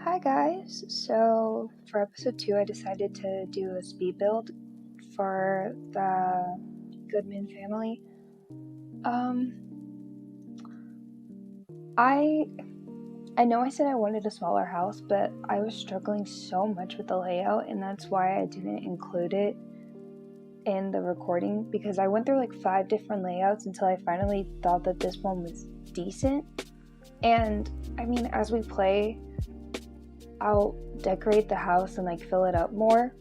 Hi guys, so for episode 2 I decided to do a speed build for the Goodman family. I know I said I wanted a smaller house, but I was struggling so much with the layout, and that's why I didn't include it in the recording, because I went through like 5 different layouts until I finally thought that this one was decent. And I mean, as we play, I'll decorate the house and like fill it up more,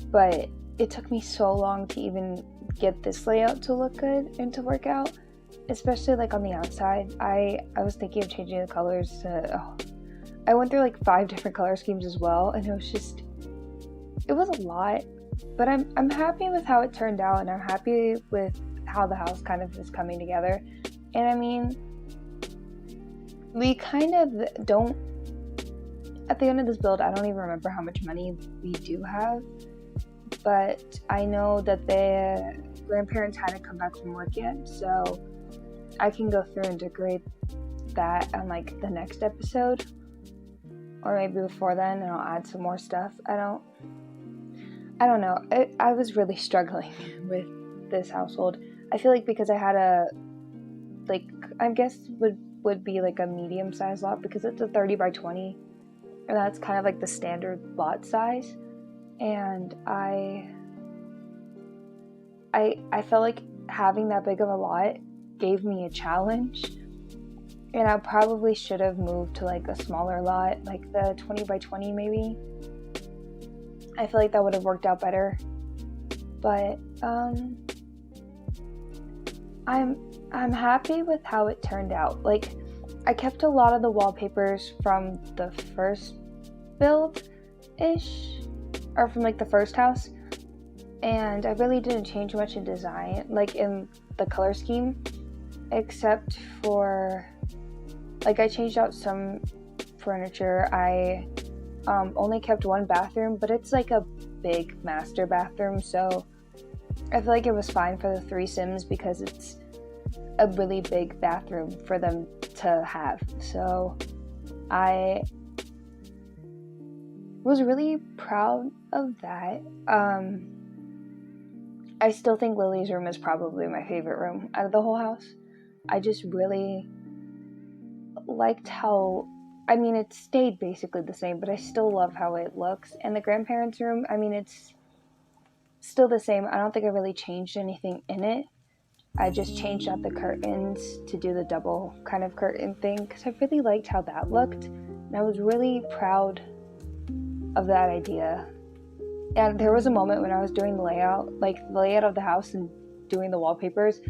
but it took me so long to even get this layout to look good and to work out, especially like on the outside. I was thinking of changing the colors to I went through like 5 different color schemes as well, and it was a lot, but I'm happy with how it turned out, and I'm happy with how the house kind of is coming together. And I mean, we kind of don't, at the end of this build, I don't even remember how much money we do have, but I know that the grandparents hadn't come back from work yet, so I can go through and decorate that on like the next episode, or maybe before then, and I'll add some more stuff. I don't know. I was really struggling with this household. I feel like because I had I guess would be like a medium-sized lot, because it's a 30 by 20, and that's kind of like the standard lot size. And I felt like having that big of a lot gave me a challenge, and I probably should have moved to like a smaller lot, like the 20 by 20 maybe. I feel like that would have worked out better, but I'm happy with how it turned out. Like, I kept a lot of the wallpapers from the first build-ish, or from like the first house, and I really didn't change much in design, like in the color scheme, except for like I changed out some furniture. I only kept one bathroom, but it's like a big master bathroom, so I feel like it was fine for the 3 Sims because it's a really big bathroom for them to have. So I was really proud of that. I still think Lily's room is probably my favorite room out of the whole house. I just really liked how, I mean, it stayed basically the same, but I still love how it looks. And the grandparents' room, I mean, it's still the same. I don't think I really changed anything in it. I just changed out the curtains to do the double kind of curtain thing, because I really liked how that looked, and I was really proud of that idea. And there was a moment when I was doing the layout of the house and doing the wallpapers,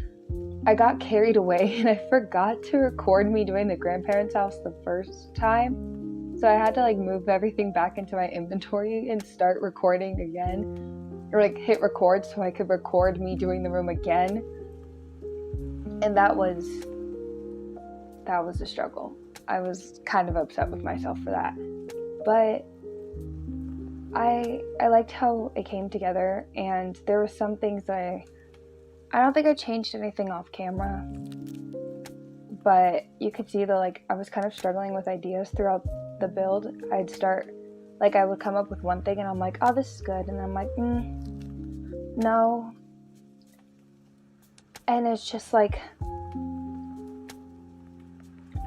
I got carried away and I forgot to record me doing the grandparents' house the first time. So I had to like move everything back into my inventory and start recording again, or like hit record so I could record me doing the room again. And that was a struggle. I was kind of upset with myself for that. But I liked how it came together, and there were some things that I don't think I changed anything off camera, but you could see that like I was kind of struggling with ideas throughout the build. I would come up with one thing and I'm like, oh, this is good, and I'm like, no. And it's just like,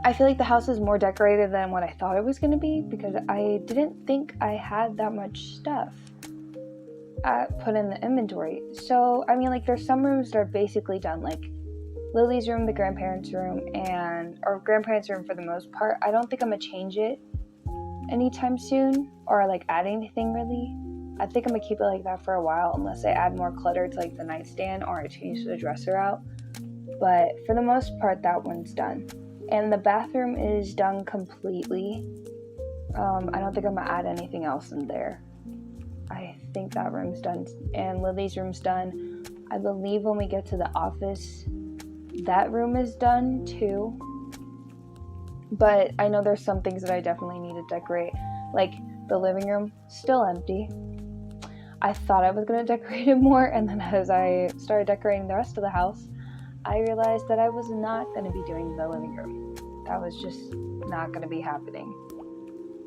I feel like the house is more decorated than what I thought it was going to be, because I didn't think I had that much stuff put in the inventory. So, I mean, like, there's some rooms that are basically done, like Lily's room, the grandparents' room, or grandparents' room for the most part. I don't think I'm going to change it anytime soon, or like add anything really. I think I'm going to keep it like that for a while, unless I add more clutter to like the nightstand, or I change the dresser out. But for the most part, that one's done. And the bathroom is done completely. I don't think I'm gonna add anything else in there. I think that room's done, and Lily's room's done. I believe when we get to the office, that room is done too. But I know there's some things that I definitely need to decorate, like the living room, still empty. I thought I was gonna decorate it more, and then as I started decorating the rest of the house, I realized that I was not going to be doing the living room. That was just not going to be happening.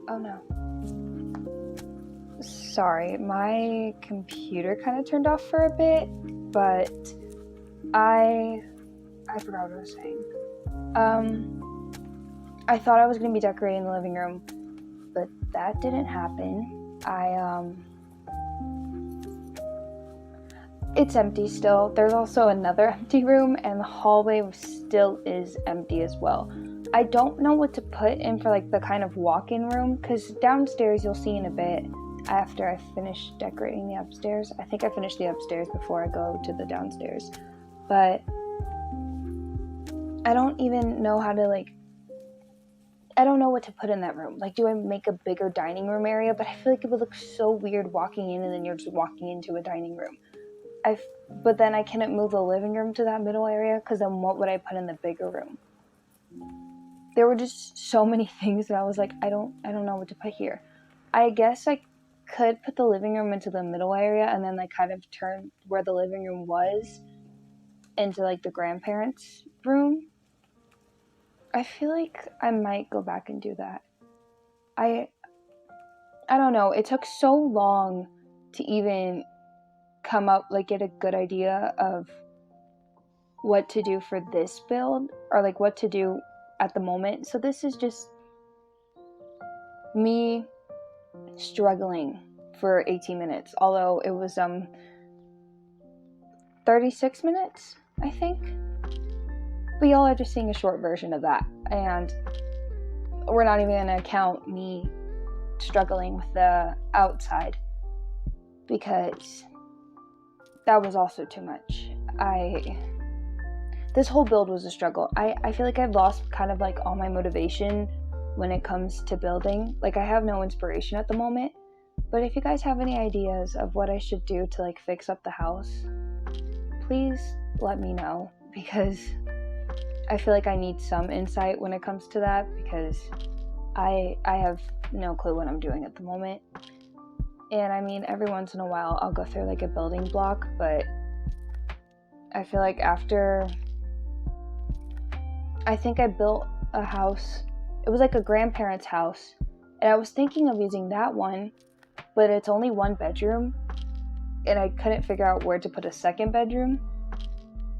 Oh no. Sorry, my computer kind of turned off for a bit, but I forgot what I was saying. I thought I was going to be decorating the living room, but that didn't happen. It's empty still. There's also another empty room, and the hallway still is empty as well. I don't know what to put in for like the kind of walk-in room, because downstairs you'll see in a bit after I finish decorating the upstairs. I think I finished the upstairs before I go to the downstairs, but I don't even know how to I don't know what to put in that room. Like, do I make a bigger dining room area? But I feel like it would look so weird walking in and then you're just walking into a dining room. But then I couldn't move the living room to that middle area, because then what would I put in the bigger room? There were just so many things that I was like, I don't know what to put here. I guess I could put the living room into the middle area and then kind of turn where the living room was into the grandparents' room. I feel like I might go back and do that. I don't know. It took so long to even come up, get a good idea of what to do for this build, or what to do at the moment. So this is just me struggling for 18 minutes, although it was 36 minutes, I think. But y'all are just seeing a short version of that, and we're not even gonna count me struggling with the outside, because that was also too much. This whole build was a struggle. I feel like I've lost kind of all my motivation when it comes to building. I have no inspiration at the moment, but if you guys have any ideas of what I should do to fix up the house, please let me know, because I feel like I need some insight when it comes to that, because I have no clue what I'm doing at the moment. And I mean, every once in a while I'll go through a building block, but I feel like after, I think I built a house, it was a grandparent's house, and I was thinking of using that one, but it's only one bedroom, and I couldn't figure out where to put a second bedroom.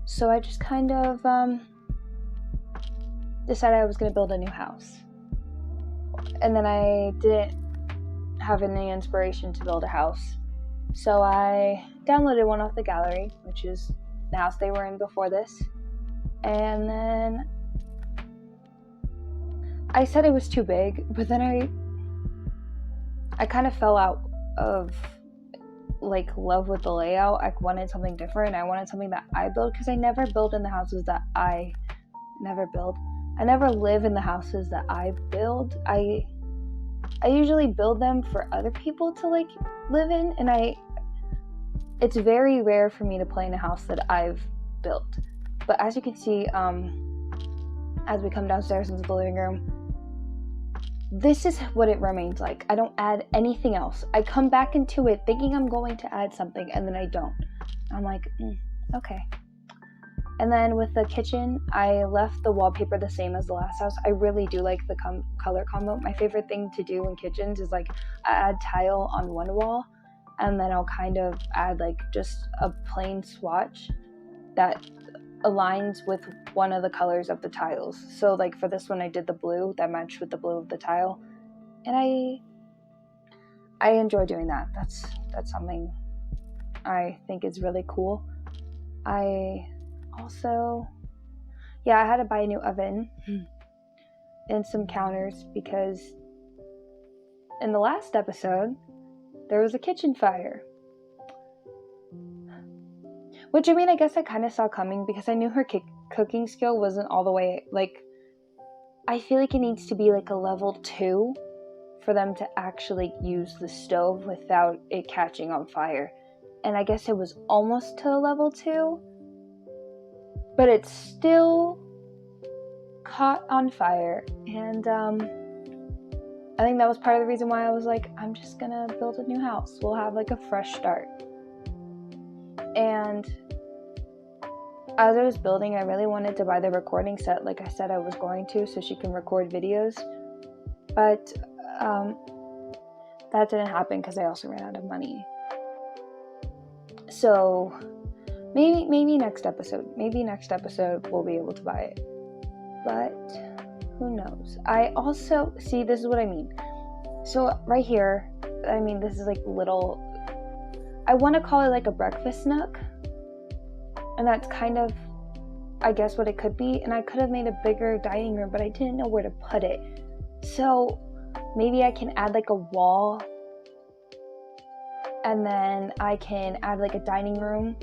So I just kind of decided I was going to build a new house. And then I didn't have any inspiration to build a house, so I downloaded one off the gallery, which is the house they were in before this. And then I said it was too big, but then I kind of fell out of love with the layout. I wanted something different. I wanted something that I build, because I never build in the houses that I never build. I never live in the houses that I build. I usually build them for other people to live in, and it's very rare for me to play in a house that I've built. But as you can see, as we come downstairs into the living room, this is what it remains like. I don't add anything else. I come back into it thinking I'm going to add something, and then I don't. I'm like, okay. And then with the kitchen, I left the wallpaper the same as the last house. I really do like the color combo. My favorite thing to do in kitchens is I add tile on one wall, and then I'll kind of add just a plain swatch that aligns with one of the colors of the tiles. So for this one, I did the blue that matched with the blue of the tile, and I enjoy doing that. That's something I think is really cool. I also, I had to buy a new oven and some counters, because in the last episode there was a kitchen fire, which I guess I kind of saw coming, because I knew her cooking skill wasn't all the way, I feel like it needs to be a level 2 for them to actually use the stove without it catching on fire. And I guess it was almost to level 2, but it still caught on fire. And I think that was part of the reason why I was I'm just gonna build a new house. We'll have a fresh start. And as I was building, I really wanted to buy the recording set, like I said I was going to, so she can record videos. But that didn't happen because I also ran out of money. So maybe next episode we'll be able to buy it, but who knows. I also see, this is what I mean. So right here, I mean, this is like little, I want to call it like a breakfast nook, and that's kind of, I guess, what it could be. And I could have made a bigger dining room, but I didn't know where to put it. So maybe I can add like a wall, and then I can add like a dining room,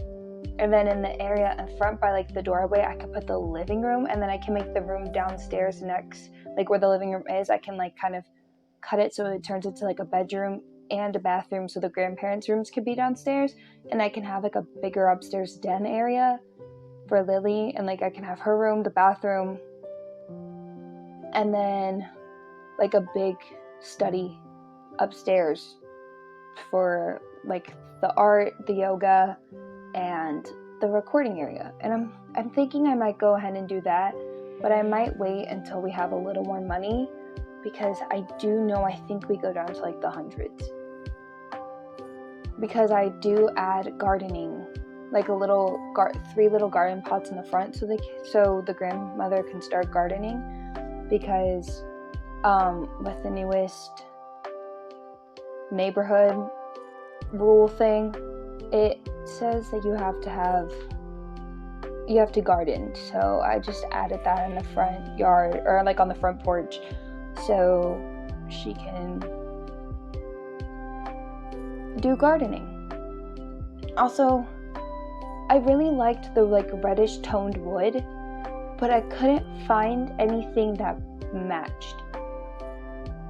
and then in the area in front by like the doorway, I could put the living room, and then I can make the room downstairs next, like where the living room is, I can like kind of cut it so it turns into like a bedroom and a bathroom, so the grandparents' rooms could be downstairs, and I can have like a bigger upstairs den area for Lily, and like I can have her room, the bathroom, and then like a big study upstairs for like the art, the yoga, and the recording area. And I'm thinking I might go ahead and do that, but I might wait until we have a little more money, because I do know I think we go down to like the hundreds, because I do add gardening, like a little 3 little garden pots in the front, so the grandmother can start gardening, because with the newest neighborhood rule thing, it says that you have to garden. So I just added that in the front yard, or like on the front porch, so she can do gardening. Also, I really liked the like reddish toned wood, but I couldn't find anything that matched.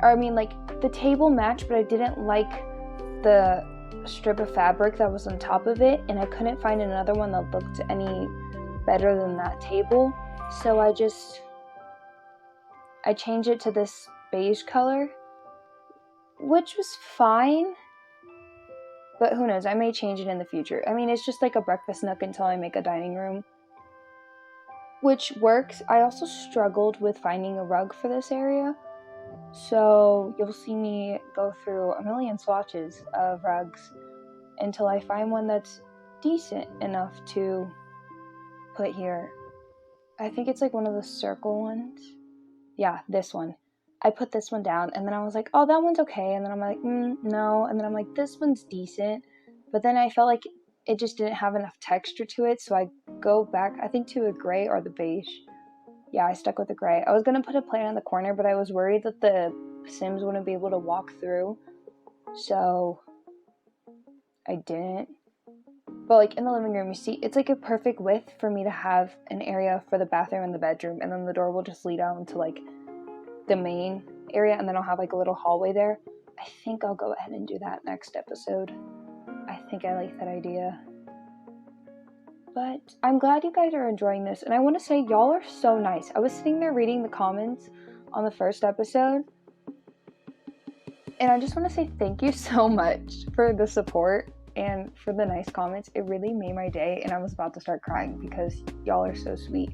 Or I mean, like the table matched, but I didn't like the strip of fabric that was on top of it, and I couldn't find another one that looked any better than that table. So I changed it to this beige color, which was fine, but who knows, I may change it in the future. I mean, it's just like a breakfast nook until I make a dining room, which works. I also struggled with finding a rug for this area, so you'll see me go through a million swatches of rugs until I find one that's decent enough to put here. I think it's like one of the circle ones. Yeah, this one. I put this one down, and then I was like, oh, that one's okay, and then I'm like, no, and then I'm like, this one's decent, but then I felt like it just didn't have enough texture to it, so I go back, I think, to a gray or the beige. Yeah, I stuck with the gray. I was going to put a plant in the corner, but I was worried that the Sims wouldn't be able to walk through, so I didn't. But like in the living room, you see, it's like a perfect width for me to have an area for the bathroom and the bedroom, and then the door will just lead out into like the main area, and then I'll have like a little hallway there. I think I'll go ahead and do that next episode. I think I like that idea. But I'm glad you guys are enjoying this, and I want to say y'all are so nice. I was sitting there reading the comments on the first episode, and I just want to say thank you so much for the support and for the nice comments. It really made my day, and I was about to start crying because y'all are so sweet.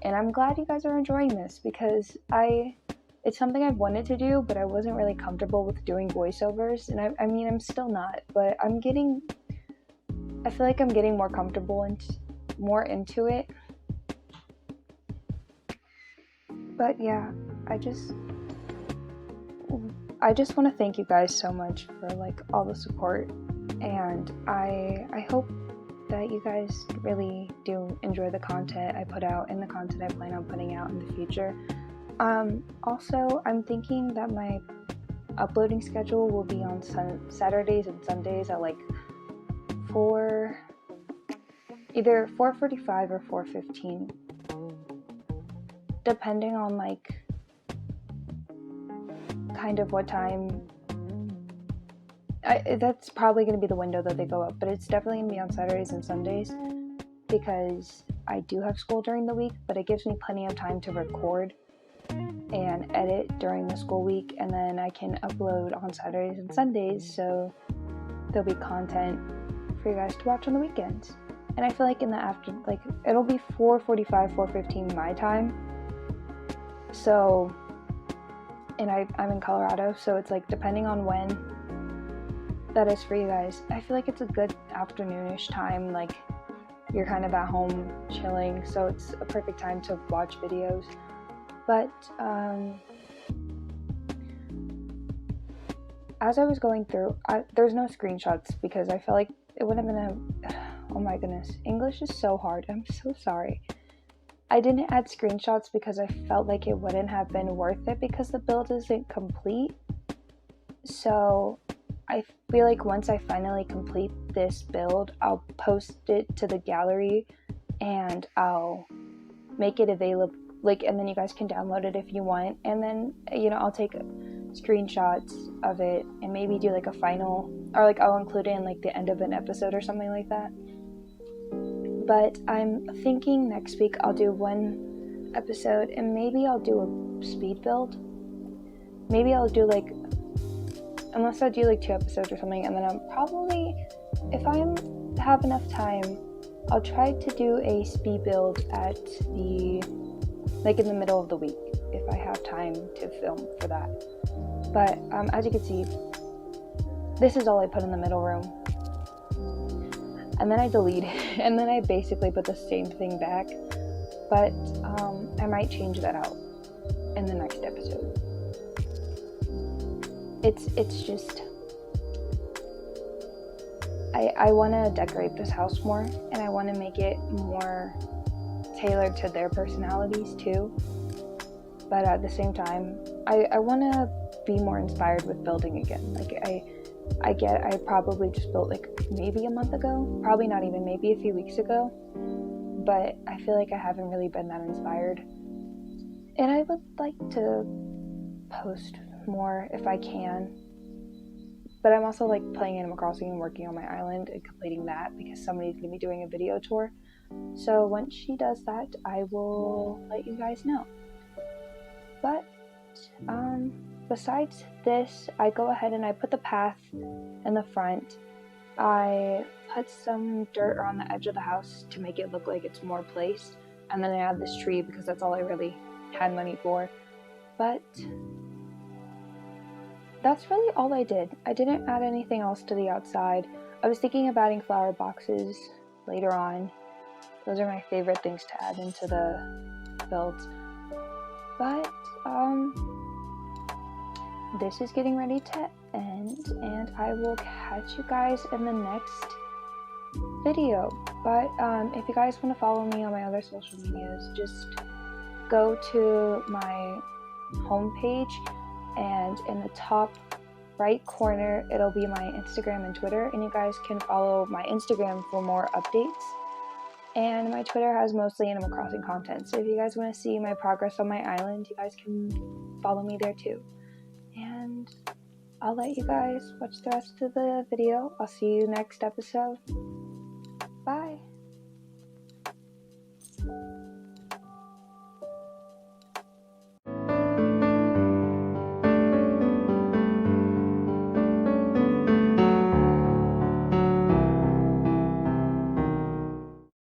And I'm glad you guys are enjoying this, because it's something I've wanted to do, but I wasn't really comfortable with doing voiceovers, and I mean, I'm still not, but I feel like I'm getting more comfortable and more into it. But yeah, I just want to thank you guys so much for like all the support, and I hope that you guys really do enjoy the content I put out and the content I plan on putting out in the future. Also, I'm thinking that my uploading schedule will be on Saturdays and Sundays at like either 4:45 or 4:15, depending on like kind of what time. That's probably going to be the window that they go up, but it's definitely going to be on Saturdays and Sundays, because I do have school during the week, but it gives me plenty of time to record and edit during the school week, and then I can upload on Saturdays and Sundays, so there'll be content for you guys to watch on the weekends. And I feel like it'll be 4:45, 4:15 my time, so and I'm in Colorado, so it's like depending on when that is for you guys, I feel like it's a good afternoonish time, like you're kind of at home chilling, so it's a perfect time to watch videos. But as I was going through, there's no screenshots because I felt like it wouldn't have been oh my goodness, English is so hard, I'm so sorry. I didn't add screenshots because I felt like it wouldn't have been worth it because the build isn't complete. So I feel like once I finally complete this build, I'll post it to the gallery and I'll make it available, like, and then you guys can download it if you want, and then, you know, I'll take screenshots of it and maybe do like a final, or like I'll include it in like the end of an episode or something like that. But I'm thinking next week I'll do one episode and maybe I'll do a speed build. Maybe I'll do like, unless I do like 2 episodes or something, and then I'm probably, if I have enough time, I'll try to do a speed build at the, like in the middle of the week, if I have time to film for that. But as you can see, this is all I put in the middle room. And then I delete it, and then I basically put the same thing back. But I might change that out in the next episode. It's just, I want to decorate this house more, and I want to make it more tailored to their personalities too. But at the same time, I want to be more inspired with building again. Like I probably just built like maybe a month ago, probably not even, maybe a few weeks ago, but I feel like I haven't really been that inspired, and I would like to post more if I can. But I'm also like playing Animal Crossing and working on my island and completing that because somebody's gonna be doing a video tour. So once she does that, I will let you guys know. But besides this, I go ahead and I put the path in the front. I put some dirt around the edge of the house to make it look like it's more placed, and then I add this tree because that's all I really had money for. But that's really all I did. I didn't add anything else to the outside. I was thinking of adding flower boxes later on. Those are my favorite things to add into the builds. But this is getting ready to end, and I will catch you guys in the next video. But if you guys want to follow me on my other social medias, just go to my homepage, and in the top right corner it'll be my Instagram and Twitter, and you guys can follow my Instagram for more updates, and my Twitter has mostly Animal Crossing content, so if you guys want to see my progress on my island, you guys can follow me there too. And I'll let you guys watch the rest of the video. I'll see you next episode.